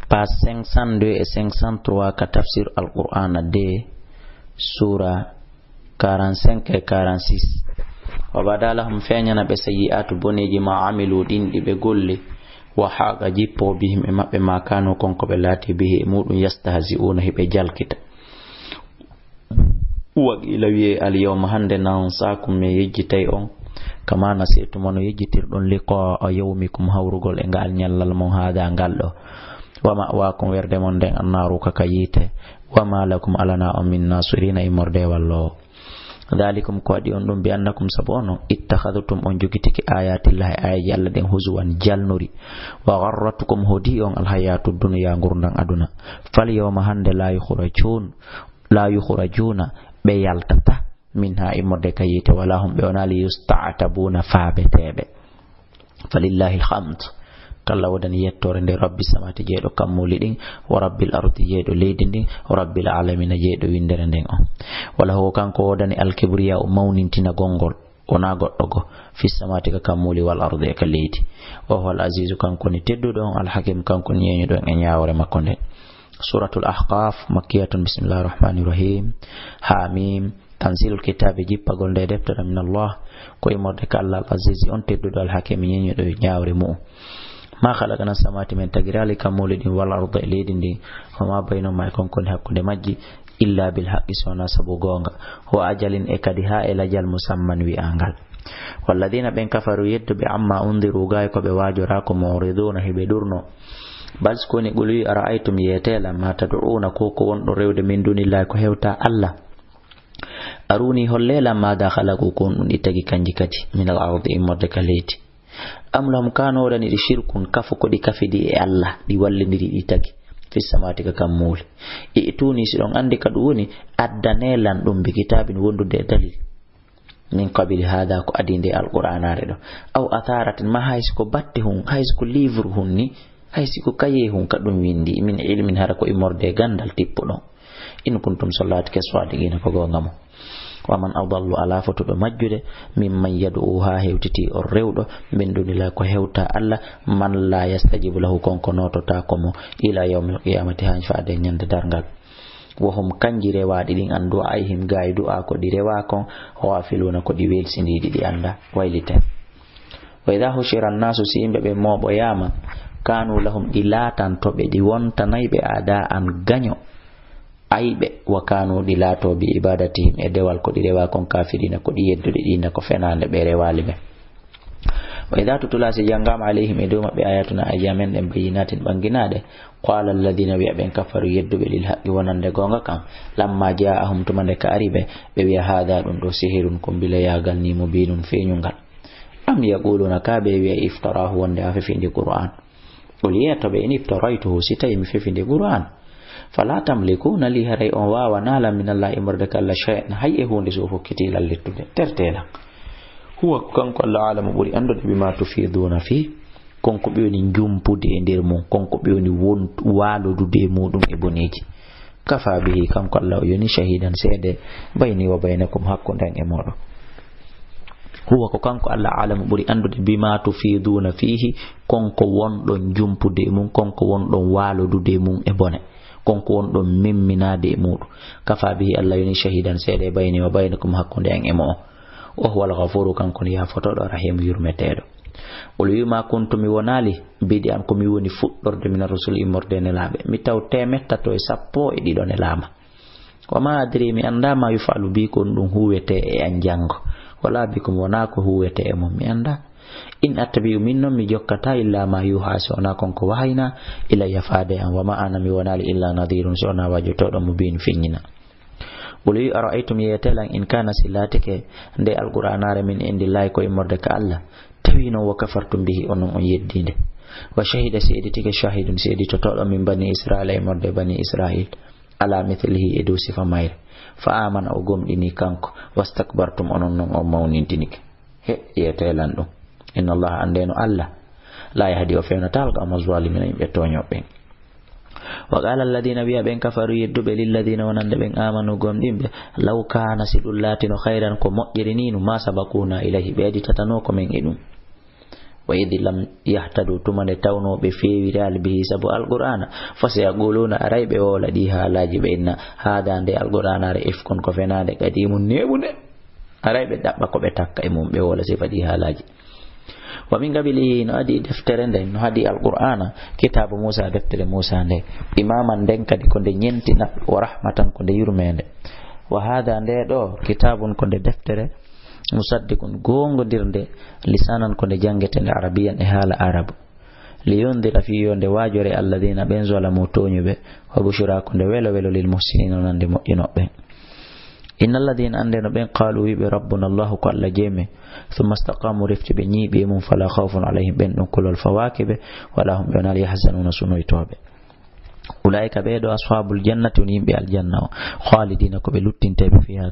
page 502 et 503 ka tafsir al-Qur'an de sura 45 et 46. wa badalahum feñana be sayi'atu boneji ma amilu din di be golle wa haqa jippo bihim e mabbe ma kanu konko be lati bihi mudum yastahzi'una hibe jalkita wa ilawi al yawma hande nan sakum me yejjitay on kama nasitu mono yejjitirdon liqa yawmikum hawrugol e ngal nyallal mon hada ngaldo wama waakum werde mon den annaru kakayite wama lakum alana min nasirina imorde wallo dalikum ko adi on dum bi annakum sabono ittakhadtum on jogitiki ayatillahi ayaji Allah den huzuwan jalnuri wa gharratukum hudi on alhayatud dunya ngurdan aduna fal yawma hande la yukhrajuna be yaltata minha imorde kayite wala hum be onali yusta'tabuna fabetebe falillahi alhamd kala wadani yettore nde rabbi samati jeedo kammuli din wa rabbil ardi jeedo leydi din wa rabbil alamin jeedo windere den on wala ho kanko wadani al kibriya mawnintina gongol ona goddo go fi samati ka kammuli wal ardi ka leydi wa huwal azizu kanko ni teddudo on al hakim kanko ni yenyu don e nyaawore makko den suratul ahqaf makkiyatun bismillahir rahmanir rahim hamim tanzilul kitabi jippagol nde deftere min Allah ko imorde ka Allah al azizi on teddudo al hakim yenyu do nyaawre mu ma khalaqana samawati min tagirali kamulidin wal ardi lidin huma bainahuma konkon hakkunde majji illa bil haqqi sona sabu gonga wa ajalin e kadi ha ila jal musamman wi angal walladina ben kafaru yeddu bi amma undiru gay ko be wajora ko muriduna hibe durno bal skoni gulu ara'aytum yatela ma tad'una ko wondo rewde min dunillahi ko hewta Allah aruni hollela ma da khalaqu kun dun itagi kanji kati min al ardi imorde kaleti am lam kanu dani shirkun kafu ko di kafidi e Allah di wallindiri di tagi fi samati ka kammul e ituni sidon ande kadu woni addanelan dum bi kitabin wondude dalil min qabili hada ko adinde alqur'anare do aw atharatin ma hays ko batte hun hays ko livre hun ni hays ko kaye hun kadum windi min ilmin harako imorde gandal tippudo in kuntum sallati kaswadigina ko gongamo waman adallu ala fotudo majjude mimman yad'uha hewtiti o rewdo min dunila ko hewta Allah man la yastajibu lahu konko notota komo ila yawmil qiyamati han faade nyande dargal wo hum kanjire waadi din andu ayhim gaydu a ko direwa kon wafiluna ko di welsindi di anda waylite wa idha hushira an-nasu simbe be mobo yama kanu lahum ilatan to be di wonta naybe ada an ganyo aybe wa kanu dilato bi ibadatihim e dewal ko direwa kon kafirina ko di yeddude dina ko fenande be rewali be wa idha tutula si jangam alaihim eduma be ayatuna ayamen en bayinatin banginade qala alladhina bi ben kafaru yeddube lil haqqi wonande gonga kam lamma jaahum tumande ka aribe be wi hada dum do sihirun kum bila yagal ni mubinun fenyungal am yaquluna ka be wi iftarahu wonde afifindi qur'an uliya to be ni iftaraytuhu sitay mi fifindi qur'an fala tamlikuna li haray on wawa nala min Allah imardaka alla shay'an hayye hunde so fokkiti lallitude tertela huwa kanko Allah alamu buri andude bima tufiduna fi konko be woni jumpude e der mon konko be woni won waludude mudum e boneji kafa bihi kanko Allah yoni shahidan sede bayni wa bainakum hakkundan e modo huwa ko kanko Allah alamu buri andude bima tufiduna fihi konko wondon jumpude mum konko wondon waludude mum e bone konko wondon mimminade mudu kafa bihi Allah yoni shahidan sede bayni wa bainakum hakkunde en e mo o huwal ghafuru kanko ya fotodo rahim yurmetedo ul ma kuntum wonali bidi am ko mi woni fuddorde min rasul imorde ne labe mi taw temetato e sappo e dido ne lama wa ma adri mi anda ma yufalu bi kon dum huwete e anjango wala bikum wona ko huwete e mum mi anda in attabi'u minnom mi jokkata illa ma yuha sona konko wahayna ila yafade an wa ma ana mi wonali illa nadhirun sona wajotodo mubin finnina wali ara'aytum yatalan in kana silatike nde alquranare min indillahi ko imorde ka Allah tawino wa kafartum bihi onon on yeddinde wa shahida sayyidika shahidun sayyidito todo min bani israila imorde bani israil ala mithlihi edu sifa mayr fa amana o gomdini kanko wastakbartum onon non o mawnindinike he yatalan do inna Allah andeno Allah la yahdi wa fa'na talqa mazwalimin be tonyobe wa qala alladhina bi ben kafaru yaddu lil ladina wanande ben amanu gomdimbe law kana sidullati no khairan ko mojjirininu ma sabakuna ilahi be di tatano ko men edum wa idh lam yahtadu tumane tawno be feewirali bihi sabu alqur'ana fasayaquluna araybe wala di halaji be inna hada nde alqur'ana re ifkon ko fenade qadimun nebunde araybe dabba ko be takka e mum be wala sifadi halaji wa min qabilihi no adi deftere nden no hadi alqur'ana kitabu Musa deftere Musa nde imaman nden kadi ko nde nyentina wa rahmatan ko nde yurmende wa hada nde do kitabun ko nde deftere musaddiqun gongodirde lisanan ko nde jangetende arabiyan e haala arabu liyundira fi yonde wajore alladina ben zalamu toñube wa bushra ko nde welo welo lil muhsinin nande moƴƴinoɓe innal ladina andeno ben qalu bi rabbuna allah ko alla jeme thumma istaqamu rifti be nyibi mum fala khawfun alayhim ben dum kulul fawakibe wala hum yunal yahzanuna sunoytobe ulaika be do ashabul jannati yimbe al janna khalidina ko be luttinte be fiha